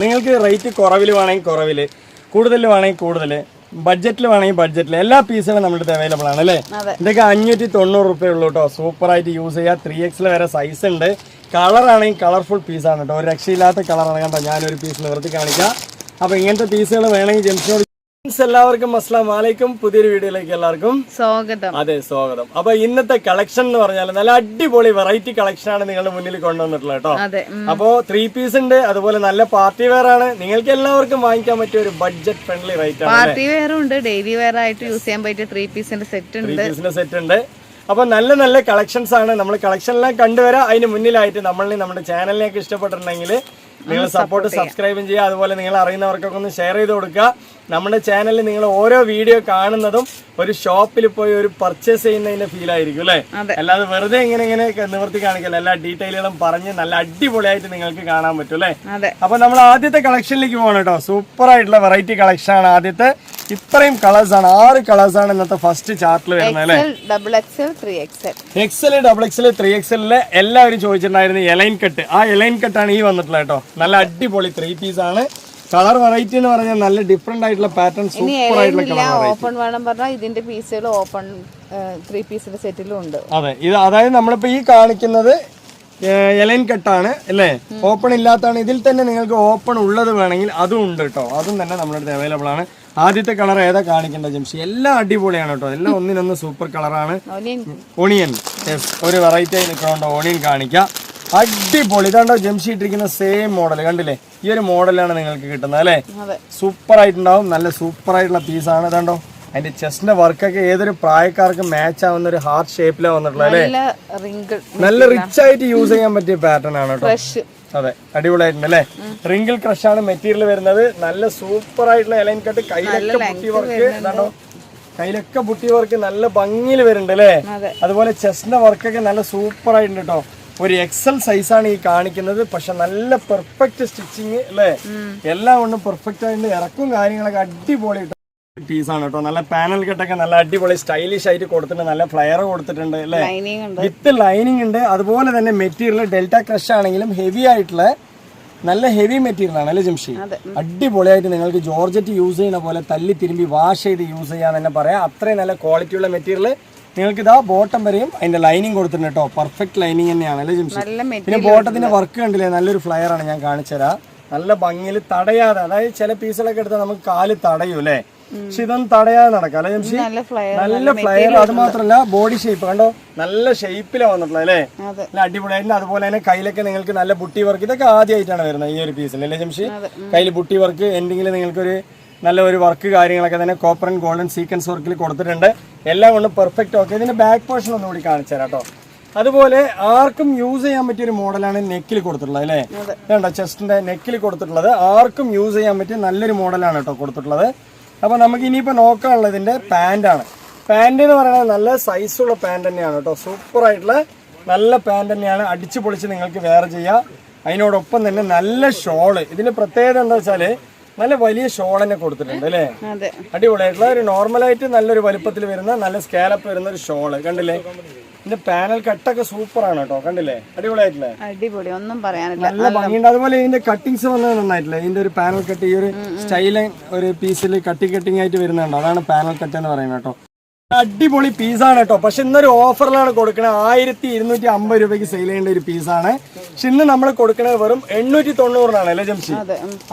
നിങ്ങൾക്ക് റേറ്റ് കുറവിൽ വേണമെങ്കിൽ കുറവിൽ, കൂടുതൽ വേണമെങ്കിൽ കൂടുതൽ, ബഡ്ജറ്റിൽ വേണമെങ്കിൽ ബഡ്ജറ്റിൽ എല്ലാ പീസുകളും നമ്മുടെ അടുത്ത് അവൈലബിൾ ആണ് അല്ലേ. ഇതൊക്കെ 590 രൂപയേ ഉള്ളൂ കേട്ടോ. സൂപ്പറായിട്ട് യൂസ് ചെയ്യുക. 3X വരെ സൈസ് ഉണ്ട്. കളറാണെങ്കിൽ കളർഫുൾ പീസാണ് കേട്ടോ. ഒരു രക്ഷയില്ലാത്ത കളറാണ് കണ്ടോ. ഞാനൊരു പീസ് നിവർത്തി കാണിക്കാം. അപ്പോൾ ഇങ്ങനത്തെ പീസുകൾ വേണമെങ്കിൽ ജെംസിനോട്. എല്ലാവർക്കും അസ്സലാമു അലൈക്കും. പുതിയൊരു വീഡിയോയിലേക്ക് എല്ലാവർക്കും സ്വാഗതം. അതെ, സ്വാഗതം. അപ്പൊ ഇന്നത്തെ കളക്ഷൻ എന്ന് പറഞ്ഞാൽ നല്ല അടിപൊളി വെറൈറ്റി കളക്ഷൻ ആണ് നിങ്ങളുടെ മുന്നിൽ കൊണ്ടുവന്നിട്ടുള്ളത് കേട്ടോ. അപ്പോ 3 പീസ് ഉണ്ട്, അതുപോലെ നല്ല പാർട്ടി വെയർ ആണ്. നിങ്ങൾക്ക് എല്ലാവർക്കും വാങ്ങിക്കാൻ പറ്റിയ ഒരു ബഡ്ജറ്റ് ഫ്രണ്ട്ലി റേറ്റ് ആണ്. പാർട്ടി വെയറും ഉണ്ട്, ഡെയിലി വെയർ ആയിട്ട് യൂസ് ചെയ്യാൻ പറ്റിയ 3 പീസിന്റെ സെറ്റ് ഉണ്ട്. അപ്പൊ നല്ല നല്ല കളക്ഷൻസ് ആണ്. നമ്മൾ കളക്ഷൻ എല്ലാം കണ്ടുവരാം. അതിന് മുന്നിലായിട്ട് നമ്മുടെ ചാനലിലേക്ക് ഇഷ്ടപ്പെട്ടിട്ടുണ്ടെങ്കിൽ നിങ്ങൾ സപ്പോർട്ട് സബ്സ്ക്രൈബും ചെയ്യുക. അതുപോലെ നിങ്ങൾ അറിയുന്നവർക്കൊക്കെ ഒന്ന് ഷെയർ ചെയ്ത് കൊടുക്കുക. നമ്മുടെ ചാനലിൽ നിങ്ങൾ ഓരോ വീഡിയോ കാണുന്നതും ഒരു ഷോപ്പിൽ പോയി ഒരു പർച്ചേസ് ചെയ്യുന്നതിന്റെ ഫീൽ ആയിരിക്കും അല്ലെ. അല്ലാതെ വെറുതെ ഇങ്ങനെ നിവർത്തി കാണിക്കല്ല. എല്ലാ ഡീറ്റെയിലുകളും പറഞ്ഞ് നല്ല അടിപൊളിയായിട്ട് നിങ്ങൾക്ക് കാണാൻ പറ്റും അല്ലെ. അപ്പൊ നമ്മൾ ആദ്യത്തെ കളക്ഷനിലേക്ക് പോകണം കേട്ടോ. സൂപ്പർ ആയിട്ടുള്ള വെറൈറ്റി കളക്ഷൻ ആണ്. ആദ്യത്തെ ഇത്രയും കളേഴ്സ് ആണ്, 6 കളേഴ്സ് ആണ് ഇന്നത്തെ ഫസ്റ്റ് ചാർട്ടിൽ വരുന്നത് അല്ലെ. XL, XXL, 3XL എല്ലാവരും ചോദിച്ചിട്ടുണ്ടായിരുന്നു എലൈൻ കട്ട്. ആ എലൈൻ കട്ടാണ് ഈ വന്നിട്ടുള്ളത് കേട്ടോ. നല്ല അടിപൊളി 3 പീസ് ആണ്. കളർ വെറൈറ്റി എന്ന് പറഞ്ഞാൽ നല്ല ഡിഫറെന്റ് ആയിട്ടുള്ള പാറ്റേൺ, സൂപ്പർ ആയിട്ടുള്ള കളർ. ഓപ്പൺ വേണം പറഞ്ഞാൽ ഇതിന്റെ പീസുകൾ ഓപ്പൺ 3 പീസിന്റെ സെറ്റിലും ഉണ്ട്. അതെ, ഇത് അതായത് നമ്മളിപ്പോ ഈ കാണിക്കുന്നത് എലൈൻ കട്ടാണ് അല്ലേ. ഓപ്പൺ ഇല്ലാത്തതാണ്. ഇതിൽ തന്നെ നിങ്ങൾക്ക് ഓപ്പൺ ഉള്ളത് വേണമെങ്കിൽ അതും ഉണ്ട് കേട്ടോ. അതും തന്നെ നമ്മുടെ അടുത്ത് അവൈലബിൾ ആണ്. ആദ്യത്തെ കളർ ഏതാ കാണിക്കേണ്ട ജംഷി? എല്ലാം അടിപൊളിയാണ് കേട്ടോ. എല്ലാം ഒന്നിനൊന്ന് സൂപ്പർ കളറാണ്. ഓണിയൻ, ഒരു വെറൈറ്റി ആയി നിൽക്കണോണ്ടോ ഓണിയൻ കാണിക്കാം. അടിപൊളി. ഇതാണ്ടോ ജംഷി ഇട്ടിരിക്കുന്ന സെയിം മോഡൽ കണ്ടില്ലേ. ഈ ഒരു മോഡലാണ് നിങ്ങൾക്ക് കിട്ടുന്നത് അല്ലെ. സൂപ്പർ ആയിട്ടുണ്ടാവും. നല്ല സൂപ്പർ ആയിട്ടുള്ള പീസാണ്. ഇതാണ്ടോ അതിന്റെ ചെസ്റ്റിന്റെ വർക്കൊക്കെ ഏതൊരു പ്രായക്കാർക്ക് മാച്ച് ആവുന്ന ഒരു ഹാർട്ട് ഷേപ്പിലാണ് വന്നിട്ടുള്ളത് അല്ലെ. നല്ല റിച്ച് ആയിട്ട് യൂസ് ചെയ്യാൻ പറ്റിയ പാറ്റേൺ ആണ് കേട്ടോ. അതെ, അടിപൊളിയായിട്ടുണ്ട് അല്ലെ. റിങ്കിൾ ക്രഷ് ആണ് മെറ്റീരിയൽ വരുന്നത്. നല്ല സൂപ്പർ ആയിട്ടുള്ള എലൈൻ കട്ട്. കയ്യിലൊക്കെ ബുട്ടി വർക്ക് ഇതാണ്ടോ. കയ്യിലൊക്കെ ബുട്ടി വർക്ക് നല്ല ഭംഗിയിൽ വരുന്നുണ്ട് അല്ലെ. അതുപോലെ ചെസ്റ്റിന്റെ വർക്കൊക്കെ നല്ല സൂപ്പർ ആയിട്ടുണ്ട് കേട്ടോ. ഒരു XL സൈസാണ് ഈ കാണിക്കുന്നത്. പക്ഷെ നല്ല പെർഫെക്റ്റ് സ്റ്റിച്ചിങ് അല്ലേ. എല്ലാം കൊണ്ടും പെർഫെക്റ്റ് ആയിട്ട് ഇറക്കും കാര്യങ്ങളൊക്കെ അടിപൊളി പീസാണ് കേട്ടോ. നല്ല പാനൽ കട്ടൊക്കെ നല്ല അടിപൊളി സ്റ്റൈലിഷ് ആയിട്ട് കൊടുത്തിട്ടുണ്ട്. നല്ല ഫ്ലയർ കൊടുത്തിട്ടുണ്ട് അല്ലേ. വിത്ത് ലൈനിങ് ഉണ്ട്. അതുപോലെ തന്നെ മെറ്റീരിയൽ ഡെൽറ്റ ക്രഷ് ആണെങ്കിലും ഹെവി ആയിട്ടുള്ള നല്ല ഹെവി മെറ്റീരിയൽ ആണ് അല്ലേ ജംഷി. അടിപൊളിയായിട്ട് നിങ്ങൾക്ക് ജോർജറ്റ് യൂസ് ചെയ്യുന്ന പോലെ തല്ലി തിരുമ്പി വാഷ് ചെയ്ത് യൂസ് ചെയ്യാൻ തന്നെ പറയാം. അത്രയും നല്ല ക്വാളിറ്റിയുള്ള മെറ്റീരിയൽ. നിങ്ങൾക്ക് ഇതാ ബോട്ടം വരെയും അതിന്റെ ലൈനിങ് കൊടുത്തിട്ടുണ്ട് കേട്ടോ. പെർഫെക്റ്റ് ലൈനിങ് തന്നെയാണ് അല്ലേ ജംഷി. പിന്നെ ബോട്ടത്തിന്റെ വർക്ക് കണ്ടില്ലേ, നല്ലൊരു ഫ്ലയർ ആണ്. ഞാൻ കാണിച്ചു തരാം. നല്ല ഭംഗിയിൽ തടയാതെ, അതായത് ചില പീസുകളൊക്കെ എടുത്താൽ നമുക്ക് കാല് തടയും അല്ലേ. പക്ഷെ ഇതൊന്നും തടയാതെ നടക്കാം അല്ലെ ജംഷി. നല്ല ഫ്ലയർ. അത് മാത്രമല്ല ബോഡി ഷേപ്പ് കണ്ടോ, നല്ല ഷേപ്പിലാണ് വന്നിട്ടുള്ളത് അല്ലേ. നല്ല അടിപൊളിയായിട്ട്. അതുപോലെ തന്നെ കയ്യിലൊക്കെ നിങ്ങൾക്ക് നല്ല ബുട്ടി വർക്ക്. ഇതൊക്കെ ആദ്യമായിട്ടാണ് വരുന്നത് ഈ ഒരു പീസിൽ അല്ലേ ജംഷി. കയ്യിൽ ബുട്ടി വർക്ക്, എന്തെങ്കിലും നിങ്ങൾക്കൊരു നല്ല ഒരു വർക്ക് കാര്യങ്ങളൊക്കെ തന്നെ കോപ്പർ ആൻഡ് ഗോൾഡൻ സീക്വൻസ് വർക്കിൽ കൊടുത്തിട്ടുണ്ട്. എല്ലാം കൊണ്ട് പെർഫെക്റ്റ്. ഓക്കെ, ഇതിന്റെ ബാക്ക് പോർഷൻ ഒന്നുകൂടി കാണിച്ചു തരാം കേട്ടോ. അതുപോലെ ആർക്കും യൂസ് ചെയ്യാൻ പറ്റിയ ഒരു മോഡലാണ് നെക്കിൽ കൊടുത്തിട്ടുള്ളത് അല്ലേ. ഇതുണ്ടോ ചെസ്റ്റിന്റെ നെക്കിൽ കൊടുത്തിട്ടുള്ളത്. ആർക്കും യൂസ് ചെയ്യാൻ പറ്റിയ നല്ലൊരു മോഡലാണ് കേട്ടോ കൊടുത്തിട്ടുള്ളത്. അപ്പൊ നമുക്ക് ഇനിയിപ്പോ നോക്കാനുള്ളത് ഇതിന്റെ പാന്റാണ്. പാന്റ് എന്ന് പറയുന്നത് നല്ല സൈസുള്ള പാന്റ് തന്നെയാണ് കേട്ടോ. സൂപ്പർ ആയിട്ടുള്ള നല്ല പാന്റ് തന്നെയാണ്. അടിച്ചു പൊളിച്ച് നിങ്ങൾക്ക് വേറെ ചെയ്യാം. അതിനോടൊപ്പം തന്നെ നല്ല ഷോള്. ഇതിന്റെ പ്രത്യേകത എന്താ വെച്ചാല് നല്ല വലിയ ഷോൾ തന്നെ കൊടുത്തിട്ടുണ്ട് അല്ലേ. അടിപൊളിയായിട്ടുള്ള ഒരു നോർമലായിട്ട് നല്ലൊരു വലുപ്പത്തിൽ വരുന്ന നല്ല സ്കാലപ്പ് വരുന്ന ഒരു ഷോള് കണ്ടില്ലേ. ഇതിന്റെ പാനൽ കട്ടൊക്കെ സൂപ്പർ ആണ് കേട്ടോ. കണ്ടില്ലേ, അടിപൊളിയായിട്ടില്ലേ. അടിപൊളി, ഒന്നും പറയാനില്ല. നല്ല ഭംഗിയുണ്ട്. അതുപോലെ ഇതിന്റെ കട്ടിങ്സ് വന്നത് നന്നായിട്ടില്ലേ. ഇതിന്റെ ഒരു പാനൽ കട്ട് ഈ ഒരു സ്റ്റൈല് ഒരു പീസിൽ കട്ടിങ് ആയിട്ട് വരുന്നുണ്ടോ. അതാണ് പാനൽ കട്ട് എന്ന് പറയുന്നത് കേട്ടോ. അടിപൊളി പീസാണ് കേട്ടോ. പക്ഷെ ഇന്നൊരു ഓഫറിലാണ് കൊടുക്കുന്നത്. 1250 രൂപയ്ക്ക് സെയിൽ ചെയ്യേണ്ട ഒരു പീസാണ്. പക്ഷെ ഇന്ന് നമ്മൾ കൊടുക്കുന്നത് വെറും 890 അല്ലേ ജംഷി.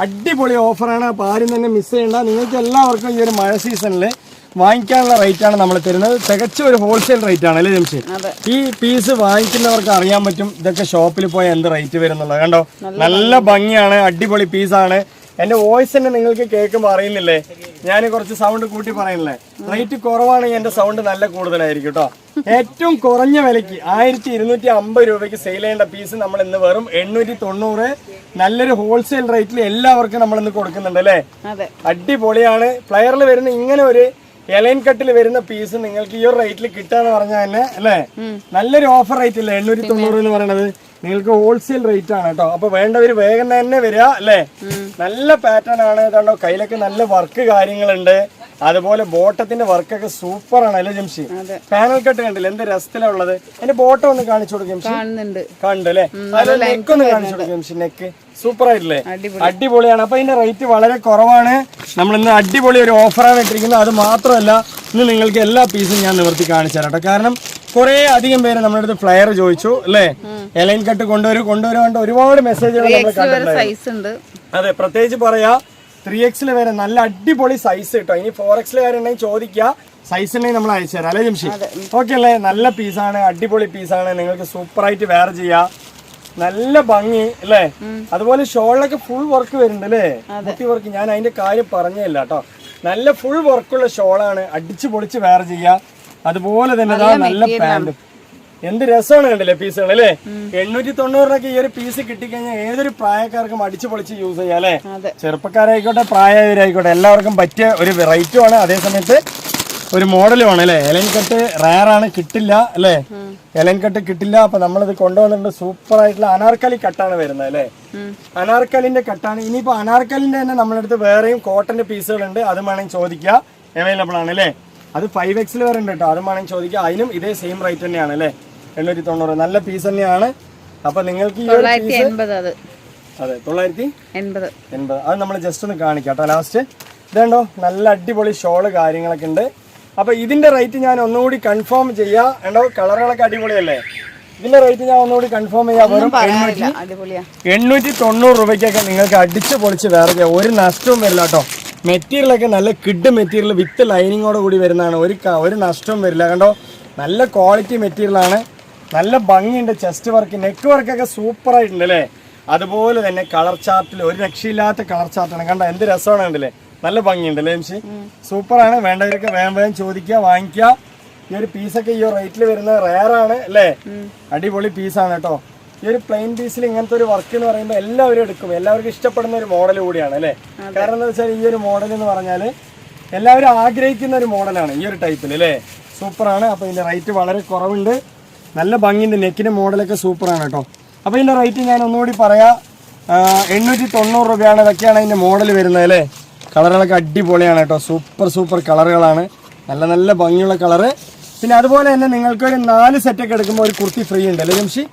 അടിപൊളി ഓഫറാണ്. അപ്പൊ ആരും തന്നെ മിസ് ചെയ്യണ്ട. നിങ്ങൾക്ക് എല്ലാവർക്കും ഈ ഒരു മഴ സീസണിൽ വാങ്ങിക്കാനുള്ള റേറ്റ് ആണ് നമ്മൾ തരുന്നത്. തികച്ച ഒരു ഹോൾസെയിൽ റേറ്റ് ആണ് അല്ലേ ജംഷി. ഈ പീസ് വാങ്ങിക്കുന്നവർക്ക് അറിയാൻ പറ്റും ഇതൊക്കെ ഷോപ്പിൽ പോയാൽ എന്ത് റേറ്റ് വരുന്നുള്ളത്. കണ്ടോ, നല്ല ഭംഗിയാണ്. അടിപൊളി പീസാണ്. എന്റെ വോയിസ് തന്നെ നിങ്ങൾക്ക് കേൾക്കുമ്പോൾ അറിയുന്നില്ലേ, ഞാൻ കുറച്ച് സൗണ്ട് കൂട്ടി പറയുന്നില്ലേ. റേറ്റ് കുറവാണെങ്കിൽ എന്റെ സൗണ്ട് നല്ല കൂടുതലായിരിക്കും കേട്ടോ. ഏറ്റവും കുറഞ്ഞ വിലയ്ക്ക് 1250 രൂപയ്ക്ക് സെയിൽ ചെയ്യേണ്ട പീസ് നമ്മൾ ഇന്ന് വെറും 890 നല്ലൊരു ഹോൾസെയിൽ റേറ്റിൽ എല്ലാവർക്കും നമ്മൾ ഇന്ന് കൊടുക്കുന്നുണ്ട് അല്ലേ. അടിപൊളിയാണ്. ഫ്ലയറിൽ വരുന്ന ഇങ്ങനെ ഒരു എലൈൻ കട്ടിൽ വരുന്ന പീസ് നിങ്ങൾക്ക് ഈ ഒരു റേറ്റിൽ കിട്ടാന്ന് പറഞ്ഞാൽ തന്നെ അല്ലേ നല്ലൊരു ഓഫർ റേറ്റ് അല്ലേ. 890 എന്ന് പറയുന്നത് നിങ്ങൾക്ക് ഹോൾസെയിൽ റേറ്റ് ആണ് കേട്ടോ. അപ്പൊ വേണ്ടവര് വേഗം തന്നെ വരിക അല്ലേ. നല്ല പാറ്റേൺ ആണ്. ഇതാണ്ടോ കയ്യിലൊക്കെ നല്ല വർക്ക് കാര്യങ്ങളുണ്ട്. അതുപോലെ ബോട്ടത്തിന്റെ വർക്കൊക്കെ സൂപ്പർ ആണ് അല്ലേ ജംഷി? പാനൽ കട്ട് കണ്ടില്ല എന്ത് രസത്തിലാ ഉള്ളത്. എന്റെ ബോട്ടം ഒന്ന് കാണിച്ചു കൊടുക്കും കണ്ടു അല്ലേ? നെക്ക് ഒന്ന് കാണിച്ചു കൊടുക്കും ജംഷി. നെക്ക് സൂപ്പർ ആയിട്ടില്ലേ? അടിപൊളിയാണ്. അപ്പൊ ഇതിന്റെ റേറ്റ് വളരെ കുറവാണ്. നമ്മൾ ഇന്ന് അടിപൊളി ഒരു ഓഫറാണ് ഇട്ടിരിക്കുന്നത്. അത് മാത്രമല്ല ഇന്ന് നിങ്ങൾക്ക് എല്ലാ പീസും ഞാൻ നിവർത്തി കാണിച്ചു തരാം. കാരണം കുറെ അധികം പേര് നമ്മുടെ അടുത്ത് ഫ്ലയർ ചോദിച്ചു അല്ലേ, എലൈൻ കട്ട് കൊണ്ടുവരുവാണ്ട് ഒരുപാട് മെസ്സേജുകൾ നമ്മൾ കണ്ടിട്ടുണ്ട്. അതെ, പ്രത്യേകിച്ച് പറയാ 3X വരെ നല്ല അടിപൊളി സൈസ് കിട്ടോ. ഇനി 4X ഉണ്ടെങ്കിൽ ചോദിക്കുക, സൈസ് ഉണ്ടെങ്കിൽ നമ്മൾ അയച്ചു തരാം അല്ലേ ജംഷി? ഓക്കെ അല്ലേ? നല്ല പീസാണ്, അടിപൊളി പീസാണ്. നിങ്ങൾക്ക് സൂപ്പർ ആയിട്ട് വെയർ ചെയ്യാം. നല്ല ഭംഗി അല്ലേ? അതുപോലെ ഷോളിലൊക്കെ ഫുൾ വർക്ക് വരുന്നുണ്ട് അല്ലേ? ബുട്ടി വർക്ക്. ഞാൻ അതിന്റെ കാര്യം പറഞ്ഞില്ല കേട്ടോ. നല്ല ഫുൾ വർക്കുള്ള ഷോളാണ്, അടിച്ചു പൊളിച്ച് വെയർ ചെയ്യാം. അതുപോലെ തന്നെ നല്ല പാന്റ്. എന്ത് രസമാണ് കണ്ടില്ലേ പീസുകൾ അല്ലേ? 890 ഈ ഒരു പീസ് കിട്ടിക്കഴിഞ്ഞാൽ ഏതൊരു പ്രായക്കാർക്കും അടിച്ചു പൊളിച്ച് യൂസ് ചെയ്യാം അല്ലേ? ചെറുപ്പക്കാരായിക്കോട്ടെ പ്രായമായിക്കോട്ടെ എല്ലാവർക്കും പറ്റിയ ഒരു വെറൈറ്റി ആണ്. അതേ സമയത്ത് ഒരു മോഡലുമാണ് അല്ലേ? എലൈൻ കട്ട് റയർ ആണ്, കിട്ടില്ല അല്ലേ? എലൈൻ കട്ട് കിട്ടില്ല. അപ്പൊ നമ്മളിത് കൊണ്ടുവന്നിട്ടുണ്ട്. സൂപ്പർ ആയിട്ടുള്ള അനാർക്കലി കട്ടാണ് വരുന്നത് അല്ലേ? അനാർക്കലിന്റെ കട്ടാണ്. ഇനിയിപ്പോ അനാർക്കലിന്റെ തന്നെ നമ്മുടെ അടുത്ത് വേറെയും കോട്ടന്റെ പീസുകൾ ഉണ്ട്. അത് വേണമെങ്കിൽ ചോദിക്കുക, അവൈലബിൾ ആണ് അല്ലേ? അത് 5X വരെ ഉണ്ട് കേട്ടോ. അത് വേണമെങ്കിൽ ചോദിക്കുക. അതിനും ഇതേ സെയിം റേറ്റ് തന്നെയാണ് അല്ലേ? 890. നല്ല പീസ് തന്നെയാണ്. അപ്പൊ നിങ്ങൾക്ക് ഈ ഒരു അതെ 980 അത് നമ്മൾ ജസ്റ്റ് ഒന്ന് കാണിക്കാം കേട്ടോ ലാസ്റ്റ്. ഇതുണ്ടോ നല്ല അടിപൊളി ഷോള് കാര്യങ്ങളൊക്കെ ഉണ്ട്. അപ്പൊ ഇതിന്റെ റേറ്റ് ഞാൻ ഒന്നുകൂടി കൺഫേം ചെയ്യാം. ഉണ്ടോ കളറുകളൊക്കെ അടിപൊളിയല്ലേ? ഇതിന്റെ റേറ്റ് ഞാൻ ഒന്നുകൂടി കൺഫേം ചെയ്യാം. വെറും 890 രൂപയ്ക്കൊക്കെ നിങ്ങൾക്ക് അടിച്ച് പൊളിച്ച് വേറെ ചെയ്യാം. ഒരു നഷ്ടവും വരില്ല കേട്ടോ. മെറ്റീരിയലൊക്കെ നല്ല കിഡ് മെറ്റീരിയൽ വിത്ത് ലൈനിങ്ങോട് കൂടി വരുന്നതാണ്. ഒരു നഷ്ടവും വരില്ല. കണ്ടോ നല്ല ക്വാളിറ്റി മെറ്റീരിയലാണ്. നല്ല ഭംഗിയുണ്ട്. ചെസ്റ്റ് വർക്ക്, നെക്ക് വർക്കൊക്കെ സൂപ്പർ ആയിട്ടുണ്ട് അല്ലേ? അതുപോലെ തന്നെ കളർ ചാർട്ടിൽ ഒരു രക്ഷയില്ലാത്ത കളർ ചാർട്ടാണ്. കണ്ടോ എന്ത് രസമാണ് കണ്ടില്ലേ? നല്ല ഭംഗിയുണ്ട് അല്ലേ എംഷി? സൂപ്പറാണ്. വേണ്ടവരൊക്കെ വേഗം ചോദിക്കുക, വാങ്ങിക്കുക. ഈ ഒരു പീസൊക്കെ ഈ റേറ്റിൽ വരുന്നത് റെയർ ആണ് അല്ലേ? അടിപൊളി പീസാണ് കേട്ടോ. ഈ ഒരു പ്ലെയിൻ പീസിൽ ഇങ്ങനത്തെ ഒരു വർക്ക് എന്ന് പറയുമ്പോൾ എല്ലാവരും എടുക്കും. എല്ലാവർക്കും ഇഷ്ടപ്പെടുന്ന ഒരു മോഡൽ കൂടിയാണ് അല്ലേ? കാരണം എന്താ വെച്ചാൽ ഈ ഒരു മോഡൽ എന്ന് പറഞ്ഞാൽ എല്ലാവരും ആഗ്രഹിക്കുന്ന ഒരു മോഡലാണ് ഈ ഒരു ടൈപ്പിൽ അല്ലേ? സൂപ്പറാണ്. അപ്പോൾ ഇതിന്റെ റേറ്റ് വളരെ കുറവുണ്ട്. നല്ല ഭംഗിയുണ്ട്. നെക്കിന്റെ മോഡലൊക്കെ സൂപ്പറാണ് കേട്ടോ. അപ്പോൾ ഇതിന്റെ റേറ്റ് ഞാൻ ഒന്നുകൂടി പറയാം. 890 രൂപയാണ്. ഇതൊക്കെയാണ് ഇതിന്റെ മോഡൽ വരുന്നത് അല്ലേ? കളറുകളൊക്കെ അടിപൊളിയാണ് കേട്ടോ. സൂപ്പർ കളറുകളാണ്. നല്ല ഭംഗിയുള്ള കളറ്. പിന്നെ അതുപോലെ തന്നെ നിങ്ങൾക്ക് ഒരു 4 സെറ്റൊക്കെ എടുക്കുമ്പോൾ ഒരു കുർത്തി ഫ്രീ ഉണ്ട് അല്ലേ ജംഷി?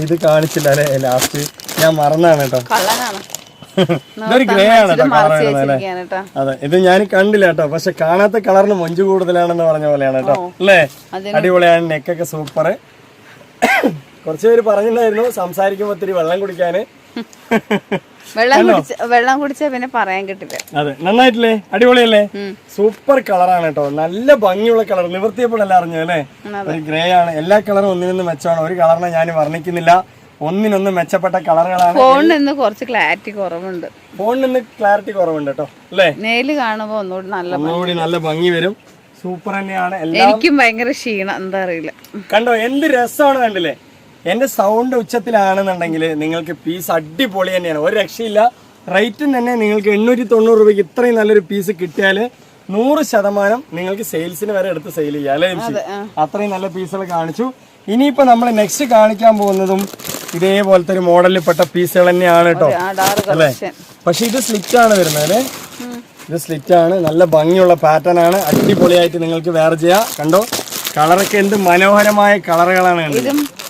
ഇത് കാണിച്ചില്ല അല്ലേ? ലാസ്റ്റ് ഞാൻ മറന്നാണ് കേട്ടോ. ഇതൊരു ഗ്രേ ആണ് കേട്ടോ കളർ വരുന്നത് അല്ലേ? അതെ, ഇത് ഞാൻ കണ്ടില്ല കേട്ടോ. പക്ഷെ കാണാത്ത കളറിന് മൊഞ്ച് കൂടുതലാണെന്ന് പറഞ്ഞ പോലെയാണ് കേട്ടോ അല്ലേ? അടിപൊളിയാണ്. നെക്കൊക്കെ സൂപ്പർ. കുറച്ച് പേര് പറഞ്ഞിട്ടുണ്ടായിരുന്നു സംസാരിക്കുമ്പോ ഒത്തിരി വെള്ളം കുടിക്കാന്. വെള്ളം കുടിച്ചാ പിന്നെ പറയാൻ കിട്ടില്ല. അതെ, നന്നായിട്ടില്ലേ? അടിപൊളിയല്ലേ? സൂപ്പർ കളറാണ് കേട്ടോ. നല്ല ഭംഗിയുള്ള കളർ. നിവർത്തിയപ്പോഴല്ല അറിഞ്ഞു അല്ലേ? ഒരു ഗ്രേ ആണ്. എല്ലാ കളറും ഒന്നിനൊന്ന് മെച്ചമാണ്. ഒരു കളറിനെ ഞാൻ വർണ്ണിക്കുന്നില്ല. ഒന്നിനൊന്ന് മെച്ചപ്പെട്ട കളറുകളാണ്. ഫോണിന് കുറച്ച് ക്ലാരിറ്റി കുറവുണ്ട്. ഫോണിന് ക്ലാരിറ്റി കുറവുണ്ട് കേട്ടോ അല്ലേ? നേരിൽ കാണുമ്പോ ഒന്നുകൂടി നല്ല ഭംഗി വരും. സൂപ്പർ തന്നെയാണ്. എനിക്കും ഭയങ്കര ക്ഷീണം, എന്താ അറിയില്ല. കണ്ടോ എന്ത് രസമാണ് കണ്ടില്ലേ? എന്റെ സൗണ്ട് ഉച്ചത്തിലാണെന്നുണ്ടെങ്കിൽ നിങ്ങൾക്ക് പീസ് അടിപൊളി തന്നെയാണ്. ഒരു രക്ഷയില്ല. റേറ്റും തന്നെ നിങ്ങൾക്ക് 890 രൂപയ്ക്ക് ഇത്രയും നല്ലൊരു പീസ് കിട്ടിയാൽ 100% നിങ്ങൾക്ക് സെയിൽസിന് വരെ എടുത്ത് സെയിൽ ചെയ്യാം അല്ലേ? അത്രയും നല്ല പീസുകൾ കാണിച്ചു. ഇനിയിപ്പോ നമ്മൾ നെക്സ്റ്റ് കാണിക്കാൻ പോകുന്നതും ഇതേപോലത്തെ ഒരു മോഡലിൽ പെട്ട പീസുകൾ തന്നെയാണ് കേട്ടോ അല്ലേ? പക്ഷെ ഇത് സ്ലിറ്റ് ആണ് വരുന്നത് അല്ലേ? ഇത് സ്ലിറ്റ് ആണ്. നല്ല ഭംഗിയുള്ള പാറ്റേൺ ആണ്. അടിപൊളിയായിട്ട് നിങ്ങൾക്ക് വെയർ ചെയ്യാം. കണ്ടോ കളറൊക്കെ എന്ത് മനോഹരമായ കളറുകളാണ്.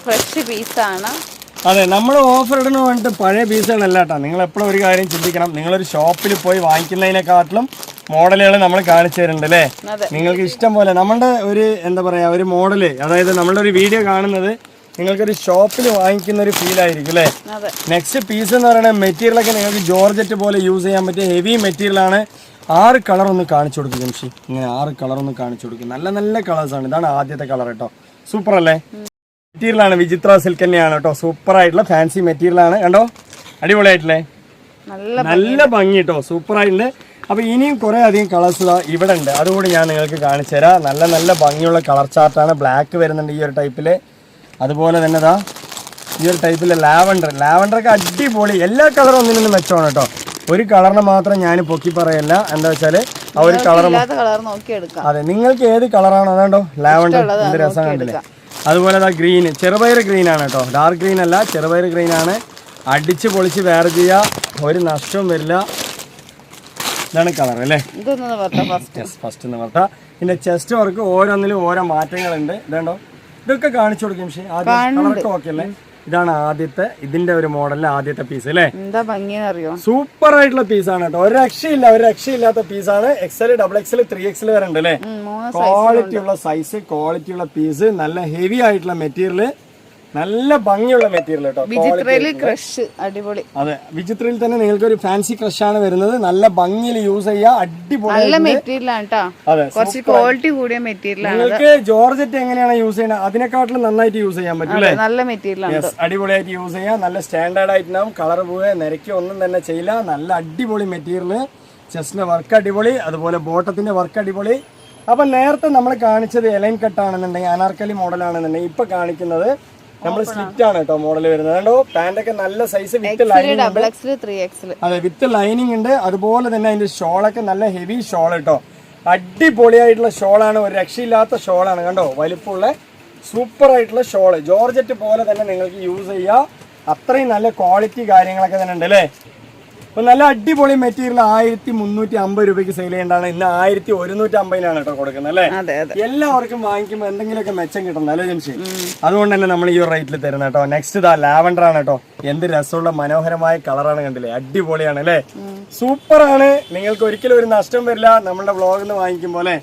ഫ്രഷ് പീസാണ്. അതെ, നമ്മൾ ഓഫർ ഇടുന്ന വേണ്ടിട്ട് പഴയ പീസുകളല്ല കേട്ടോ. നിങ്ങൾ എപ്പോഴും ഒരു കാര്യം ചിന്തിക്കണം. നിങ്ങളൊരു ഷോപ്പിൽ പോയി വാങ്ങിക്കുന്നതിനെക്കാട്ടിലും മോഡലുകൾ നമ്മൾ കാണിച്ചു തരുന്നുണ്ട് അല്ലേ? നിങ്ങൾക്ക് ഇഷ്ടം പോലെ നമ്മളുടെ ഒരു എന്താ പറയാ ഒരു മോഡല്, അതായത് നമ്മളുടെ ഒരു വീഡിയോ കാണുന്നത് നിങ്ങൾക്കൊരു ഷോപ്പിൽ വാങ്ങിക്കുന്ന ഒരു ഫീൽ ആയിരിക്കും അല്ലേ? നെക്സ്റ്റ് പീസ് എന്ന് പറയുന്നത് മെറ്റീരിയലൊക്കെ നിങ്ങൾക്ക് ജോർജറ്റ് പോലെ യൂസ് ചെയ്യാൻ പറ്റിയ ഹെവി മെറ്റീരിയൽ ആണ്. 6 കളർ ഒന്ന് കാണിച്ചു കൊടുക്കും ജംഷി. ഇങ്ങനെ 6 കളർ ഒന്ന് കാണിച്ചു കൊടുക്കും. നല്ല കളേഴ്സാണ്. ഇതാണ് ആദ്യത്തെ കളർ കേട്ടോ. സൂപ്പർ അല്ലേ? മെറ്റീരിയലാണ് വിചിത്ര സിൽക്ക് തന്നെയാണ് കേട്ടോ. സൂപ്പർ ആയിട്ടുള്ള ഫാൻസി മെറ്റീരിയൽ ആണ്. കണ്ടോ അടിപൊളിയായിട്ടില്ലേ? നല്ല ഭംഗി കേട്ടോ. സൂപ്പർ ആയിട്ടുണ്ട്. അപ്പൊ ഇനിയും കുറെ അധികം കളേഴ്സ് ഇവിടെ ഉണ്ട്. അതുകൂടി ഞാൻ നിങ്ങൾക്ക് കാണിച്ചു തരാം. നല്ല ഭംഗിയുള്ള കളർ ചാർട്ടാണ്. ബ്ലാക്ക് വരുന്നുണ്ട് ഈ ഒരു ടൈപ്പില്. അതുപോലെ തന്നെ ഈ ഒരു ടൈപ്പില് ലാവണ്ടറൊക്കെ അടിപൊളി. എല്ലാ കളറും ഒന്നിനൊന്നും മെച്ചമാണ് കേട്ടോ. ഒരു കളറിനെ മാത്രം ഞാൻ പൊക്കി പറയല്ല. എന്താ വെച്ചാല് ആ ഒരു കളർ അതെ, നിങ്ങൾക്ക് ഏത് കളറാണോ അതാണ്ടോ ലാവണ്ടർ. എന്ത് രസം കണ്ടില്ലേ? അതുപോലെ ഗ്രീൻ, ചെറുപയർ ഗ്രീൻ ആണ് കേട്ടോ. ഡാർക്ക് ഗ്രീൻ അല്ല, ചെറുപയർ ഗ്രീൻ ആണ്. അടിച്ച് പൊളിച്ച് വേറെ ചെയ്യുക. ഒരു നഷ്ടവും വരില്ല. ഇതാണ് കളർ അല്ലേ? ഇതൊന്ന് ഫസ്റ്റ് നിവർത്ത. പിന്നെ ചെസ്റ്റ് വർക്ക് ഓരോന്നിലും ഓരോ മാറ്റങ്ങളുണ്ട്. ഇതുണ്ടോ, ഇതൊക്കെ കാണിച്ചു കൊടുക്കും. പക്ഷേ ആദ്യം കളറൊക്കെ ഓക്കെ അല്ലേ? ഇതാണ് ആദ്യത്തെ, ഇതിന്റെ ഒരു മോഡലിലെ ആദ്യത്തെ പീസ് അല്ലേ? എന്താ ഭംഗിയെന്ന് അറിയോ? സൂപ്പർ ആയിട്ടുള്ള പീസാണ് കേട്ടോ. ഒരു രക്ഷയില്ലാത്ത പീസാണ്. XL, XXL, 3XL വരെ ഉണ്ട് അല്ലേ? ക്വാളിറ്റി ഉള്ള സൈസ്, ക്വാളിറ്റി ഉള്ള പീസ്, നല്ല ഹെവി ആയിട്ടുള്ള മെറ്റീരിയൽ, നല്ല ഭംഗിയുള്ള മെറ്റീരിയൽ കേട്ടോ. അടിപൊളി. അതെ, വിചിത്രയിൽ തന്നെ നിങ്ങൾക്ക് ഒരു ഫാൻസി ക്രഷ് ആണ് വരുന്നത്. നല്ല ഭംഗിയിൽ യൂസ് ചെയ്യാം. അടിപൊളി നല്ല മെറ്റീരിയൽ ആണ് കേട്ടോ. കുറച്ച് ക്വാളിറ്റി കൂടിയ മെറ്റീരിയൽ ആണ്. നിങ്ങൾക്ക് ജോർജറ്റ് എങ്ങനെയാണ് യൂസ് ചെയ്യുന്നത് അതിനെക്കാട്ടിലും നന്നായിട്ട് യൂസ് ചെയ്യാൻ പറ്റും അല്ലേ? നല്ല മെറ്റീരിയൽ ആണ്. അടിപൊളിയായിട്ട് യൂസ് ചെയ്യാം. നല്ല സ്റ്റാൻഡേർഡ് ആയിട്ടുണ്ടാവും. കളർ പോവുക നിരക്കി ഒന്നും തന്നെ ചെയ്യില്ല. നല്ല അടിപൊളി മെറ്റീരിയൽ. ചെസ്റ്റിന്റെ വർക്ക് അടിപൊളി, അതുപോലെ ബോട്ടത്തിന്റെ വർക്ക് അടിപൊളി. അപ്പൊ നേരത്തെ നമ്മൾ കാണിച്ചത് എലൈൻ കട്ട് ആണെന്നുണ്ടെങ്കിൽ, അനാർക്കലി മോഡൽ ആണെന്നുണ്ടെങ്കിൽ, ഇപ്പൊ കാണിക്കുന്നത് നമ്മൾ സ്ലിറ്റ് ആണ് കേട്ടോ മോഡൽ വരുന്നത്. കണ്ടോ, പാന്റൊക്കെ നല്ല സൈസ് വിത്ത് ലൈനിങ് ഉണ്ട്. അതെ, വിത്ത് ലൈനിങ് ഉണ്ട്. അതുപോലെ തന്നെ അതിന്റെ ഷോളൊക്കെ നല്ല ഹെവി ഷോൾ കേട്ടോ. അടിപൊളിയായിട്ടുള്ള ഷോളാണ്, ഒരു രക്ഷയില്ലാത്ത ഷോളാണ്. കണ്ടോ, വലിപ്പമുള്ള സൂപ്പർ ആയിട്ടുള്ള ഷോള്. ജോർജറ്റ് പോലെ തന്നെ നിങ്ങൾക്ക് യൂസ് ചെയ്യാം. അത്രയും നല്ല ക്വാളിറ്റി കാര്യങ്ങളൊക്കെ തന്നെ ഉണ്ട് അല്ലേ? അപ്പൊ നല്ല അടിപൊളി മെറ്റീരിയൽ 1350 രൂപയ്ക്ക് സെയിൽ ചെയ്യേണ്ടതാണ്. ഇന്ന് 1150 കേട്ടോ കൊടുക്കുന്നത് അല്ലേ? എല്ലാവർക്കും വാങ്ങിക്കുമ്പോൾ എന്തെങ്കിലുമൊക്കെ മെച്ചം കിട്ടുന്നത് അല്ലേ ജംഷി? അതുകൊണ്ട് തന്നെ നമ്മൾ ഈ ഒരു റേറ്റിൽ തരുന്നത് കേട്ടോ. നെക്സ്റ്റ് ഇതാ ലാവൻഡർ ആണ് കേട്ടോ. എന്ത് രസമുള്ള മനോഹരമായ കളറാണ്, കണ്ടില്ലേ? അടിപൊളിയാണ് അല്ലേ? സൂപ്പർ ആണ്. നിങ്ങൾക്ക് ഒരിക്കലും ഒരു നഷ്ടം വരില്ല നമ്മുടെ വ്ളോഗിൽ നിന്ന് വാങ്ങിക്കുമ്പോൾ അല്ലേ?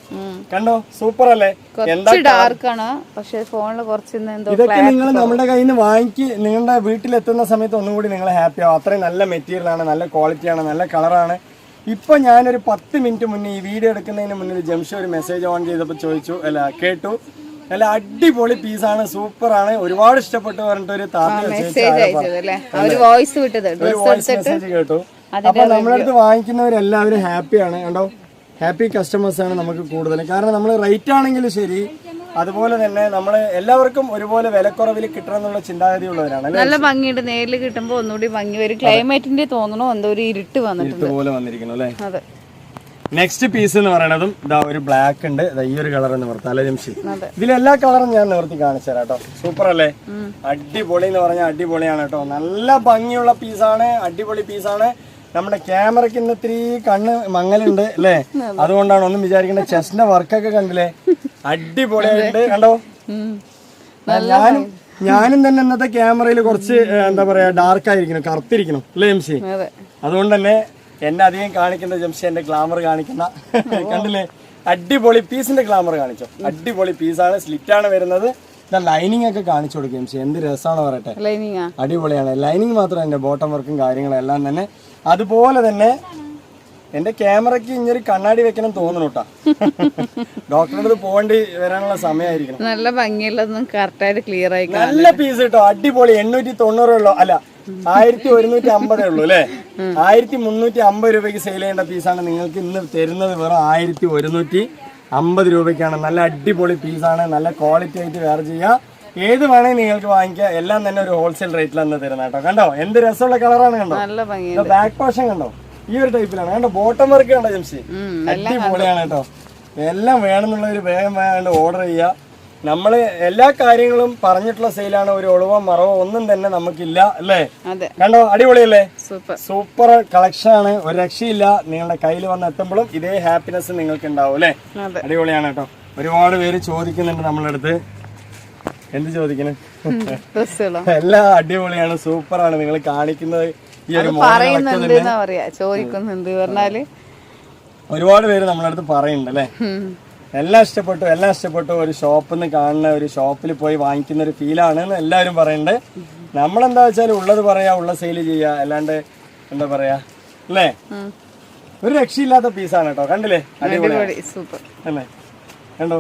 കണ്ടോ, സൂപ്പർ അല്ലേ? എന്താ ഡാർക്കാണ്, പക്ഷേ ഫോണിൽ കുറച്ച് ഇതൊക്കെ നിങ്ങൾ നമ്മുടെ കയ്യിൽ നിന്ന് വാങ്ങിക്ക് നിങ്ങളുടെ വീട്ടിലെത്തുന്ന സമയത്ത് ഒന്നും കൂടി നിങ്ങൾ ഹാപ്പി ആവും. അത്രയും നല്ല മെറ്റീരിയൽ ആണ്, നല്ല ക്വാളിറ്റിയാണ്, നല്ല കളറാണ്. ഇപ്പൊ ഞാനൊരു 10 മിനിറ്റ് മുന്നേ ഈ വീഡിയോ എടുക്കുന്നതിന് മുന്നിൽ ജംഷി ഒരു മെസ്സേജ് ഓൺ ചെയ്തപ്പോൾ കേട്ടു. നല്ല അടിപൊളി പീസാണ്, സൂപ്പർ ആണ്, ഒരുപാട് ഇഷ്ടപ്പെട്ടു പറഞ്ഞിട്ട് ഒരു വോയിസ് മെസ്സേജ് കേട്ടു. അപ്പൊ നമ്മളടുത്ത് വാങ്ങിക്കുന്നവരെല്ലാവരും ഹാപ്പിയാണ്. കണ്ടോ, ഹാപ്പി കസ്റ്റമേഴ്സ് ആണ് നമുക്ക് കൂടുതൽ. കാരണം നമ്മൾ റേറ്റ് ആണെങ്കിലും ശരി, അതുപോലെ തന്നെ നമ്മൾ എല്ലാവർക്കും ഒരുപോലെ വിലക്കുറവിൽ കിട്ടണം എന്നുള്ള ചിന്താഗതി ഉള്ളവരാണ്. നല്ല ഭംഗിയുണ്ട്, നേരിൽ കിട്ടുമ്പോൾ ഒന്നുകൂടി ഭംഗി വരും. ക്ലൈമറ്റിന്റെ തോന്നണോ എന്തോ ഒരു ഇരുട്ട് പോലെ വന്നിരിക്കുന്നു അല്ലേ? നെക്സ്റ്റ് പീസ് എന്ന് പറയുന്നതും ഇതാ ഒരു ബ്ലാക്ക് ഉണ്ട്. ഈ ഒരു കളർ നിവർത്തി അല്ലെ ജംഷി? ഇതിലെല്ലാ കളറും ഞാൻ നിവർത്തി കാണിച്ചു തരാം കേട്ടോ. സൂപ്പർ അല്ലേ? അടിപൊളി എന്ന് പറഞ്ഞാൽ അടിപൊളിയാണ് കേട്ടോ. നല്ല ഭംഗിയുള്ള പീസാണ്, അടിപൊളി പീസാണ്. നമ്മുടെ ക്യാമറയ്ക്ക് ഇന്ന് ഇത്തിരി കണ്ണ് മങ്ങലുണ്ട് അല്ലേ? അതുകൊണ്ടാണ്, ഒന്നും വിചാരിക്കേണ്ട. ചെസ്റ്റിന്റെ വർക്കൊക്കെ കണ്ടില്ലേ? അടിപൊളിയായിട്ട് കണ്ടോ. ഞാനും തന്നെ ഇന്നത്തെ ക്യാമറയിൽ കുറച്ച് എന്താ പറയാ ഡാർക്ക് ആയിരിക്കണം, കറുത്തിരിക്കണം അല്ലേ ജംഷി? അതുകൊണ്ട് തന്നെ എന്നെ അധികം കാണിക്കുന്ന ജംഷി എന്റെ ഗ്ലാമർ കാണിക്കുന്ന കണ്ടില്ലേ? അടിപൊളി പീസിന്റെ ഗ്ലാമർ കാണിച്ചോ. അടിപൊളി പീസാണ്, സ്ലിറ്റ് ആണ് വരുന്നത്. ലൈനിങ് ഒക്കെ കാണിച്ചു കൊടുക്കും ജംഷി, എന്ത് രസമാണ് പറയട്ടെ. അടിപൊളിയാണ്. ലൈനിങ് മാത്രം എന്റെ ബോട്ടം വർക്കും കാര്യങ്ങളും എല്ലാം തന്നെ. അതുപോലെ തന്നെ എന്റെ ക്യാമറയ്ക്ക് ഇങ്ങനെ കണ്ണാടി വെക്കണം തോന്നുന്നു കേട്ടാ. ഡോക്ടറുടെ അടുത്ത് പോകേണ്ടി വരാനുള്ള സമയമായിരിക്കണം. നല്ല ഭംഗിയുള്ളതൊന്നും കറക്റ്റായിട്ട് ക്ലിയർ ആയി. നല്ല പീസ് കേട്ടോ, അടിപൊളി. 890 ഉള്ളൂ, അല്ല 1150 ഉള്ളൂ അല്ലെ? 1350 രൂപയ്ക്ക് സെയിൽ ചെയ്യേണ്ട പീസാണ് നിങ്ങൾക്ക് ഇന്ന് തരുന്നത്. വെറും 1150 രൂപയ്ക്കാണ്. നല്ല അടിപൊളി പീസാണ്, നല്ല ക്വാളിറ്റി ആയിട്ട് വേറെ ചെയ്യാം. ഏത് വേണമെങ്കിൽ നിങ്ങൾക്ക് വാങ്ങിക്കാം. എല്ലാം തന്നെ ഒരു ഹോൾസെയിൽ റേറ്റിലാണ് തരുന്നത് കേട്ടോ. കണ്ടോ, എന്ത് രസമുള്ള കളറാണ്. കണ്ടോ, ബാക്ക് പോർഷൻ കണ്ടോ, ഈ ഒരു ടൈപ്പിലാണ്. കണ്ടോ, ബോട്ടം വർക്ക് കണ്ടോ ജംഷി? അടിപൊളിയാണ് കേട്ടോ. എല്ലാം വേണമെന്നുള്ളവർ വേഗം വേഗം ഓർഡർ ചെയ്യുക. നമ്മള് എല്ലാ കാര്യങ്ങളും പറഞ്ഞിട്ടുള്ള സെയിലാണ്. ഒരു ഒളിവോ മറവോ ഒന്നും തന്നെ നമുക്കില്ല അല്ലേ? കണ്ടോ, അടിപൊളിയല്ലേ? സൂപ്പർ കളക്ഷൻ ആണ്, ഒരു രക്ഷയില്ല. നിങ്ങളുടെ കയ്യിൽ വന്ന് എത്തുമ്പോഴും ഇതേ ഹാപ്പിനെസ് നിങ്ങൾക്ക് ഉണ്ടാവും അല്ലേ? അടിപൊളിയാണ് കേട്ടോ. ഒരുപാട് പേര് ചോദിക്കുന്നുണ്ട് നമ്മളടുത്ത്. എന്ത് ചോദിക്കുന്നു? എല്ലാം അടിപൊളിയാണ്, സൂപ്പറാണ്. നിങ്ങൾ കാണിക്കുന്നത് ഈ ഒരു ഒരുപാട് പേര് നമ്മളടുത്ത് പറയുന്നുണ്ട് അല്ലേ? എല്ലാം ഇഷ്ടപ്പെട്ടു. ഒരു ഷോപ്പിൽ നിന്ന് കാണുന്ന, ഒരു ഷോപ്പിൽ പോയി വാങ്ങിക്കുന്ന ഒരു ഫീലാണ് എന്ന് എല്ലാവരും പറയുന്നുണ്ട്. നമ്മളെന്താ വെച്ചാൽ ഉള്ളത് പറയാ, ഉള്ള സെയിൽ ചെയ്യാ, അല്ലാണ്ട് എന്താ പറയാ അല്ലേ? ഒരു രക്ഷയില്ലാത്ത പീസാണ് കേട്ടോ. കണ്ടില്ലേ? അടിപൊളി സൂപ്പർ അല്ലേ? കണ്ടോ,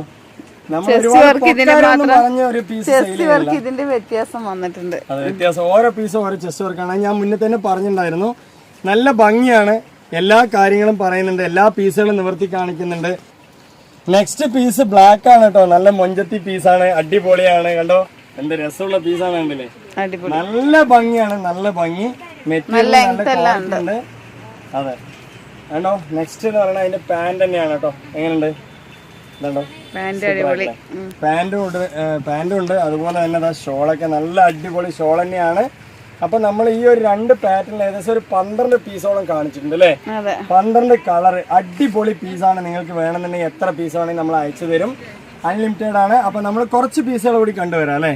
ഇതിന്റെ വ്യത്യാസം വന്നിട്ടുണ്ട്. അതെ, വ്യത്യാസം. ഓരോ പീസും ഓരോ ചെസ്റ്റ് വർക്കാണ്. ഞാൻ മുന്നേ തന്നെ പറഞ്ഞിട്ടുണ്ടായിരുന്നു. നല്ല ഭംഗിയാണ്, എല്ലാ കാര്യങ്ങളും പറയുന്നുണ്ട്, എല്ലാ പീസുകളും നിവർത്തി കാണിക്കുന്നുണ്ട്. നെക്സ്റ്റ് പീസ് ബ്ലാക്ക് ആണ് കേട്ടോ. നല്ല മൊഞ്ചത്തി പീസാണ്, അടിപൊളിയാണ്. കണ്ടോ, എന്ത് രസമുള്ള പീസാണ്. കണ്ടില്ലേ? നല്ല ഭംഗിയാണ്, നല്ല ഭംഗി. മെറ്റീരിയൽ ഉണ്ട്. അതെ, കണ്ടോ. നെക്സ്റ്റ് എന്ന് പറയുന്നത് അതിന്റെ പാന്റ് തന്നെയാണ് കേട്ടോ. എങ്ങനെയുണ്ട്? പാന്റും ഉണ്ട്. അതുപോലെ തന്നെ ഷോളൊക്കെ നല്ല അടിപൊളി ഷോൾ തന്നെയാണ്. അപ്പൊ നമ്മൾ ഈ ഒരു 2 പാറ്റേണിൽ ഏകദേശം ഒരു 12 പീസോളം കാണിച്ചിട്ടുണ്ട് അല്ലേ? അതെ, 12 കളർ അടിപൊളി പീസാണ്. നിങ്ങൾക്ക് വേണമെന്നുണ്ടെങ്കിൽ എത്ര പീസ് വേണമെങ്കിൽ നമ്മൾ അയച്ചു തരും. അൺലിമിറ്റഡ് ആണ്. അപ്പൊ നമ്മൾ കുറച്ച് പീസുകൾ കൂടി കണ്ടുവരാം അല്ലേ?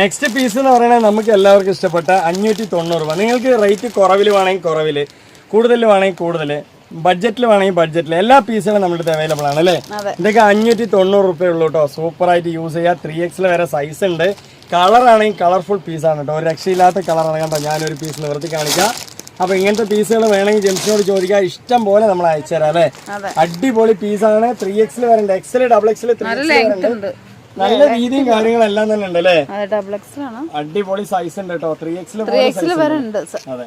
നെക്സ്റ്റ് പീസ് എന്ന് പറയുന്നത് നമുക്ക് എല്ലാവർക്കും ഇഷ്ടപ്പെട്ട 590 രൂപ. നിങ്ങൾക്ക് റേറ്റ് കുറവിൽ വേണമെങ്കിൽ കുറവിൽ, കൂടുതൽ വേണമെങ്കിൽ കൂടുതൽ, ബഡ്ജറ്റിൽ വേണമെങ്കിൽ ബഡ്ജറ്റിൽ, എല്ലാ പീസുകളും നമ്മുടെ അടുത്ത് അവൈലബിൾ ആണ് അല്ലേ? ഇതൊക്കെ 590 രൂപ ഉള്ളൂ കേട്ടോ. സൂപ്പറായിട്ട് യൂസ് ചെയ്യുക. 3X വരെ സൈസ് ഉണ്ട്. കളറാണെങ്കിൽ കളർഫുൾ പീസാണ് കേട്ടോ. ഒരു രക്ഷയില്ലാത്ത കളറാണ് കണ്ടോ. ഞാനൊരു പീസ് നിവർത്തി കാണിക്കാം. അപ്പൊ ഇങ്ങനത്തെ പീസുകൾ വേണമെങ്കിൽ ജെംസിനോട് ചോദിക്കാം, ഇഷ്ടം പോലെ നമ്മൾ അയച്ചു തരാം അല്ലേ? അടിപൊളി പീസാണ്. 3X വരണ്ട്, XL, XXL, 3X വരണ്ട്. നല്ല രീതിയും കാര്യങ്ങളെല്ലാം തന്നെ ഉണ്ട് അല്ലേ? അടിപൊളി സൈസ് ഉണ്ട് കേട്ടോ. 3X വരണ്ട്. അതെ,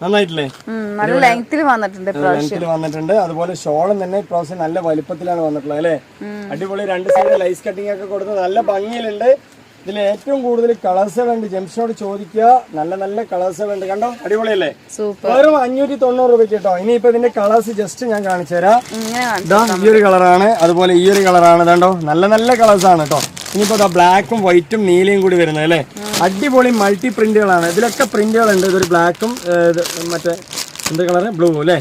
നന്നായിട്ടില്ലേ? നല്ല ലെങ്ത്തിൽ വന്നിട്ടുണ്ട്. അതുപോലെ ഷോളും തന്നെ ഇപ്രാവശ്യം നല്ല വലിപ്പത്തിലാണ് വന്നിട്ടുള്ളത് അല്ലേ? അടിപൊളി 2 സൈഡ് ലൈസ് കട്ടിംഗ് ഒക്കെ കൊടുത്ത് നല്ല ഭംഗിയിലുണ്ട്. ഇതിൽ ഏറ്റവും കൂടുതൽ കളേഴ്സുകൾ ഉണ്ട്. ജംഷനോട് ചോദിക്കുക, നല്ല നല്ല കളേഴ്സുകൾ ഉണ്ട്. കണ്ടോ, അടിപൊളിയല്ലേ? വെറും 590 രൂപയ്ക്ക് കേട്ടോ. ഇനിയിപ്പോ ഇതിന്റെ കളേഴ്സ് ജസ്റ്റ് ഞാൻ കാണിച്ചു തരാം. ഇതാ ഈ ഒരു കളറാണ്, അതുപോലെ ഈ ഒരു കളറാണ്. ഇതാണ്ടോ, നല്ല നല്ല കളേഴ്സ് ആണ് കേട്ടോ. ഇനിയിപ്പോ ഇതാ ബ്ലാക്കും വൈറ്റും നീലയും കൂടി വരുന്നത് അല്ലേ? അടിപൊളി മൾട്ടി പ്രിന്റുകളാണ്. ഇതിലൊക്കെ പ്രിന്റുകളുണ്ട്. ഇതൊരു ബ്ലാക്കും മറ്റേ എന്ത് കളറ്, ബ്ലൂ അല്ലേ?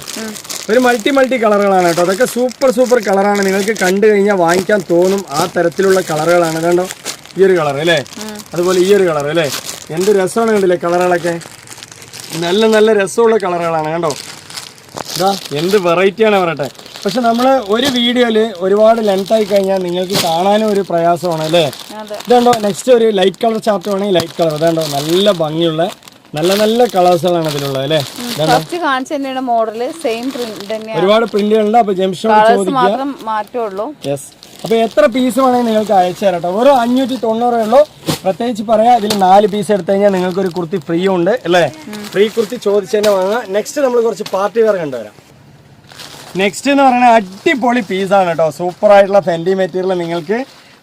ഒരു മൾട്ടി കളറുകളാണ് കേട്ടോ. അതൊക്കെ സൂപ്പർ കളറാണ്. നിങ്ങൾക്ക് കണ്ടു കഴിഞ്ഞാൽ വാങ്ങിക്കാൻ തോന്നും ആ തരത്തിലുള്ള കളറുകളാണ്. കണ്ടോ, ഈ ഒരു കളർ അല്ലേ? അതുപോലെ ഈ ഒരു കളർ അല്ലേ? എന്ത് രസമാണ് കണ്ടില്ലേ കളറുകളൊക്കെ? നല്ല രസമുള്ള കളറുകളാണ് കണ്ടോ. ഇതാ എന്ത് വെറൈറ്റിയാണ് പറയട്ടെ. പക്ഷെ നമ്മൾ ഒരു വീഡിയോയിൽ ഒരുപാട് ലെങ്ത് ആയി കഴിഞ്ഞാൽ നിങ്ങൾക്ക് കാണാനും ഒരു പ്രയാസമാണ് അല്ലേ? ഇതുണ്ടോ, നെക്സ്റ്റ് ഒരു ലൈറ്റ് കളർ ചാർട്ട് വേണമെങ്കിൽ ലൈറ്റ് കളർ. ഇതുണ്ടോ, നല്ല ഭംഗിയുള്ള നല്ല കളേഴ്സുകളാണ് ഇതിലുള്ളത് അല്ലേ? ഒരുപാട് പ്രിന്റുകളുണ്ട്. അപ്പൊ ജംഷൻ ചോദിക്കുക. യെസ്, അപ്പൊ എത്ര പീസ് വേണമെങ്കിൽ നിങ്ങൾക്ക് അയച്ചു തരട്ടോ. ഒരു 590 ഉള്ളൂ. പ്രത്യേകിച്ച് പറയാം, ഇതിൽ 4 പീസ് എടുത്തു കഴിഞ്ഞാൽ നിങ്ങൾക്ക് ഒരു കുർത്തി ഫ്രീ ഉണ്ട് അല്ലേ? ഫ്രീ കുർത്തി ചോദിച്ചു തന്നെ വാങ്ങാം. നെക്സ്റ്റ് നമ്മൾ കുറച്ച് പാർട്ടി വെയർ കണ്ടുവരാം. നെക്സ്റ്റ് എന്ന് പറയുന്നത് അടിപൊളി പീസാണ് കേട്ടോ. സൂപ്പർ ആയിട്ടുള്ള ഫെൻഡി മെറ്റീരിയൽ നിങ്ങൾക്ക്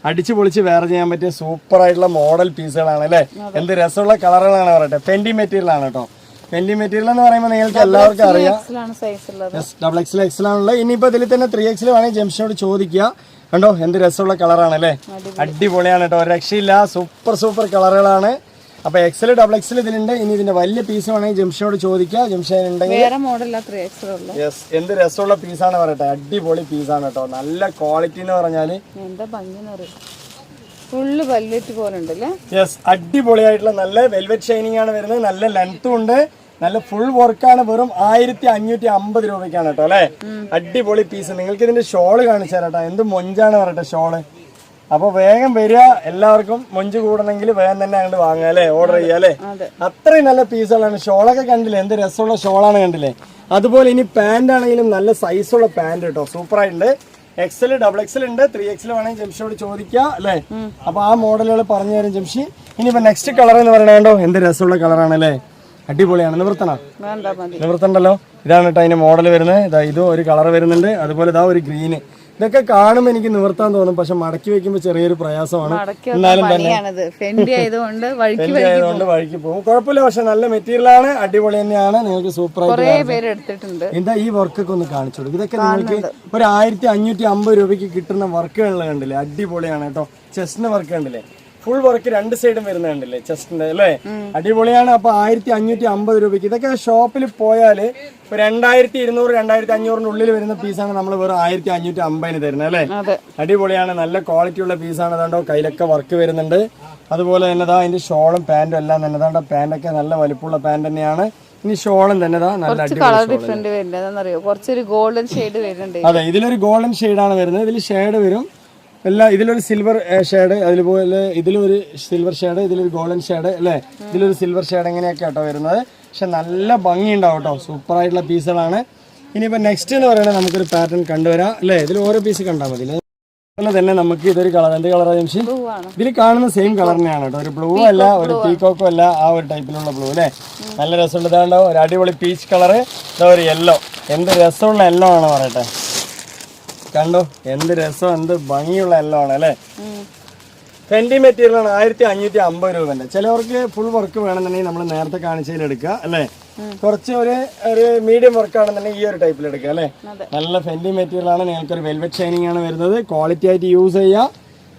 അടിച്ചു പൊളിച്ച് വേറെ ചെയ്യാൻ പറ്റിയ സൂപ്പർ ആയിട്ടുള്ള മോഡൽ പീസുകളാണ് അല്ലേ? എന്ത് രസമുള്ള കളറുകളാണ് പറയട്ടെ. ഫെൻഡി മെറ്റീരിയൽ ആണ് കേട്ടോ. ഫെൻഡി മെറ്റീരിയൽ എന്ന് പറയുമ്പോൾ നിങ്ങൾക്ക് എല്ലാവർക്കും അറിയാം. XXL ആണുള്ളത്. ഇനിയിപ്പോ ഇതിൽ തന്നെ 3X വേണമെങ്കിൽ ജംഷനോട് ചോദിക്കുക. കണ്ടോ, എന്ത് രസമുള്ള കളറാണ് അല്ലേ? അടിപൊളിയാണ് കേട്ടോ. ഒരു രക്ഷയില്ല. സൂപ്പർ കളറുകളാണ്. അപ്പൊ XL, XXL ഇതിലുണ്ട്. ഇനി ഇതിന്റെ വലിയ പീസ് വേണമെങ്കിൽ ജംഷനോട് ചോദിക്കുക. ജംഷൻ ഉണ്ടെങ്കിൽ യെസ്, എന്ത് രസമുള്ള പീസാണ് പറയട്ടെ. അടിപൊളി പീസാണ് കേട്ടോ. നല്ല ക്വാളിറ്റി എന്ന് പറഞ്ഞാല് ഫുള്ള് വെൽവെറ്റ് പോലെ ഉണ്ടല്ലേ? യെസ്, അടിപൊളിയായിട്ടുള്ള നല്ല വെൽവെറ്റ് ഷൈനിങ് ആണ് വരുന്നത്. നല്ല ലെങ്ത്തും ഉണ്ട്. നല്ല ഫുൾ വർക്കാണ്. വെറും 1550 രൂപയ്ക്കാണ് കേട്ടോ അല്ലെ? അടിപൊളി പീസ്. നിങ്ങൾക്ക് ഇതിന്റെ ഷോള് കാണിച്ചു തരാം കേട്ടോ. എന്ത് മൊഞ്ചാണ് പറയട്ടെ ഷോള്. അപ്പൊ വേഗം വരിക. എല്ലാവർക്കും മൊഞ്ച് കൂടണമെങ്കിൽ വേഗം തന്നെ അങ്ങോട്ട് വാങ്ങുക അല്ലെ? ഓർഡർ ചെയ്യുക അല്ലെ? അത്രയും നല്ല പീസുകളാണ്. ഷോളൊക്കെ കണ്ടില്ലേ? എന്ത് രസമുള്ള ഷോളാണ് കണ്ടില്ലേ? അതുപോലെ ഇനി പാന്റ് ആണെങ്കിലും നല്ല സൈസുള്ള പാന്റ് കേട്ടോ. സൂപ്പർ ആയിട്ടുണ്ട്. XL, XXL ഉണ്ട്. 3X വേണമെങ്കിൽ ജംഷിയോട് ചോദിക്കുക അല്ലേ? അപ്പൊ ആ മോഡലുകൾ പറഞ്ഞു തരും ജംഷി. ഇനിയിപ്പോ നെക്സ്റ്റ് കളർ എന്ന് പറയണോ, എന്ത് രസമുള്ള കളറാണ് അല്ലേ? അടിപൊളിയാണ്. നിവർത്തണ്ടല്ലോ. ഇതാണ് കേട്ടോ അതിന്റെ മോഡൽ വരുന്നത്. ഇതാ ഇതും ഒരു കളർ വരുന്നുണ്ട്. അതുപോലെ ഇതാ ഒരു ഗ്രീന്. ഇതൊക്കെ കാണുമ്പോൾ എനിക്ക് നിവർത്താൻ തോന്നും. പക്ഷെ മടക്കി വെക്കുമ്പോൾ ചെറിയൊരു പ്രയാസമാണ്. എന്നാലും തന്നെ ആയതുകൊണ്ട് വഴിക്ക് പോകും. കുഴപ്പമില്ല. പക്ഷെ നല്ല മെറ്റീരിയൽ ആണ്. അടിപൊളി തന്നെയാണ്. നിങ്ങൾക്ക് സൂപ്പർ ആയിട്ട് എന്താ ഈ വർക്കൊക്കെ ഒന്ന് കാണിച്ചു കൊടുക്കും. ഇതൊക്കെ നിങ്ങൾക്ക് ഒരു 1550 രൂപയ്ക്ക് കിട്ടുന്ന വർക്കുകളിൽ കണ്ടില്ലേ? അടിപൊളിയാണ് കേട്ടോ. ചെസ്റ്റിന് വർക്ക് കണ്ടില്ലേ? ഫുൾ വർക്ക് 2 സൈഡും വരുന്നത് കണ്ടില്ലേ? ചെസ്റ്റിന്റെ അല്ലേ? അടിപൊളിയാണ്. അപ്പൊ 1550 രൂപയ്ക്ക്. ഇതൊക്കെ ഷോപ്പിൽ പോയാല് 2200, 2500 ഉള്ളിൽ വരുന്ന പീസാണ് നമ്മൾ വെറും 1550 തരുന്നത് അല്ലേ? അടിപൊളിയാണ്. നല്ല ക്വാളിറ്റി ഉള്ള പീസാണ്. അതുകൊണ്ടോ കയ്യിലൊക്കെ വർക്ക് വരുന്നുണ്ട്. അതുപോലെ തന്നെ അതിന്റെ ഷോളും പാന്റും എല്ലാം തന്നെ. അതുകൊണ്ടോ പാന്റൊക്കെ നല്ല വലിപ്പമുള്ള പാന്റ് തന്നെയാണ്. ഇനി ഷോളും തന്നെ നല്ല അതെ, ഇതിലൊരു ഗോൾഡൻ ഷെയ്ഡാണ് വരുന്നത്. ഇതിൽ ഷെയ്ഡ് വരും എല്ലാം. ഇതിലൊരു സിൽവർ ഷെയ്ഡ്, അതുപോലെ ഇതിലൊരു സിൽവർ ഷെയ്ഡ്, ഇതിലൊരു ഗോൾഡൻ ഷെയ്ഡ് അല്ലേ? ഇതിലൊരു സിൽവർ ഷെയ്ഡ് എങ്ങനെയൊക്കെ കേട്ടോ വരുന്നത്. പക്ഷെ നല്ല ഭംഗി ഉണ്ടാവും കേട്ടോ. സൂപ്പർ ആയിട്ടുള്ള പീസുകളാണ്. ഇനിയിപ്പോൾ നെക്സ്റ്റ് എന്ന് പറയുന്നത് നമുക്കൊരു പാറ്റേൺ കണ്ടുവരാം അല്ലേ? ഇതിൽ ഓരോ പീസ് കണ്ടാൽ മതി. അതുപോലെ തന്നെ നമുക്ക് ഇതൊരു കളർ, എന്ത് കളറാണ് ജംഷി? ഇതിൽ കാണുന്ന സെയിം കളർ തന്നെയാണ് കേട്ടോ. ഒരു ബ്ലൂ അല്ല, ഒരു പീക്കോക്കോ അല്ല, ആ ഒരു ടൈപ്പിലുള്ള ബ്ലൂ അല്ലേ? നല്ല രസമുള്ളതാണ്ടോ. ഒരു അടിപൊളി പീച്ച് കളറ്. ഇതാ ഒരു യെല്ലോ. എന്ത് രസമുള്ള യെല്ലോ ആണ് പറയട്ടെ. കണ്ടോ, എന്ത് രസം, എന്ത് ഭംഗിയുള്ള എല്ലാം ആണ് അല്ലേ? ഫെൻഡി മെറ്റീരിയലാണ്. 1550 രൂപന്റെ. ചിലവർക്ക് ഫുൾ വർക്ക് വേണമെന്നുണ്ടെങ്കിൽ നമ്മൾ നേരത്തെ കാണിച്ചതിൽ എടുക്കുക അല്ലേ? കുറച്ച് ഒരു മീഡിയം വർക്ക് ആണെന്നുണ്ടെങ്കിൽ ഈ ഒരു ടൈപ്പിൽ എടുക്കുക അല്ലേ? നല്ല ഫെൻഡി മെറ്റീരിയൽ ആണ്. നിങ്ങൾക്കൊരു വെൽവെറ്റ് ഷൈനിങ് ആണ് വരുന്നത്. ക്വാളിറ്റി ആയിട്ട് യൂസ് ചെയ്യുക.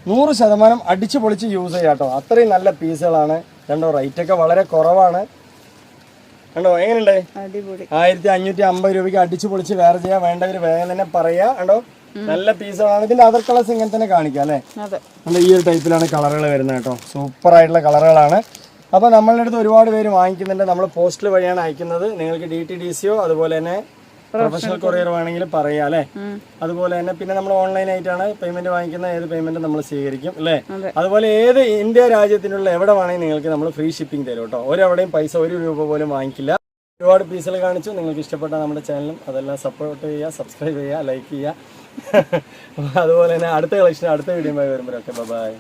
100% അടിച്ചു പൊളിച്ച് യൂസ് ചെയ്യുക കേട്ടോ. അത്രയും നല്ല പീസുകളാണ്. കണ്ടോ, റേറ്റ് ഒക്കെ വളരെ കുറവാണ്. കണ്ടോ എങ്ങനെയുണ്ട്? അടിപൊളി. 1550 രൂപയ്ക്ക് അടിച്ചു പൊളിച്ച് വേറെ ചെയ്യാൻ വേണ്ടവര് വേഗം തന്നെ പറയാ. കണ്ടോ നല്ല പീസുകളാണ്. ഇതിന്റെ അതർ കളേഴ്സ് ഇങ്ങനെ തന്നെ കാണിക്കാം അല്ലേ? നല്ല ഈ ഒരു ടൈപ്പിലാണ് കളറുകൾ വരുന്നത് കേട്ടോ. സൂപ്പർ ആയിട്ടുള്ള കളറുകളാണ്. അപ്പോൾ നമ്മളുടെ അടുത്ത് ഒരുപാട് പേര് വാങ്ങിക്കുന്നുണ്ട്. നമ്മൾ പോസ്റ്റൽ വഴിയാണ് അയക്കുന്നത്. നിങ്ങൾക്ക് DTDCയോ അതുപോലെ തന്നെ പ്രൊഫഷണൽ കൊറിയർ വേണമെങ്കിൽ പറയാം അല്ലേ? അതുപോലെ തന്നെ പിന്നെ നമ്മൾ ഓൺലൈൻ ആയിട്ടാണ് പേയ്മെന്റ് വാങ്ങിക്കുന്ന. ഏത് പേയ്മെന്റ് നമ്മൾ സ്വീകരിക്കും അല്ലേ? അതുപോലെ ഏത് ഇന്ത്യ രാജ്യത്തിനുള്ള എവിടെ വേണമെങ്കിൽ നിങ്ങൾക്ക് നമ്മൾ ഫ്രീ ഷിപ്പിംഗ് തരും കേട്ടോ. ഒരെവിടെയും പൈസ 1 രൂപ പോലും വാങ്ങിക്കില്ല. ഒരുപാട് പീസുകൾ കാണിച്ചു. നിങ്ങൾക്ക് ഇഷ്ടപ്പെട്ട നമ്മുടെ ചാനലും അതെല്ലാം സപ്പോർട്ട് ചെയ്യുക, സബ്സ്ക്രൈബ് ചെയ്യുക, ലൈക്ക് ചെയ്യുക. അതുപോലെ തന്നെ അടുത്ത കളക്ഷൻ അടുത്ത വീഡിയോ വരുമ്പോഴൊക്കെ ബൈ.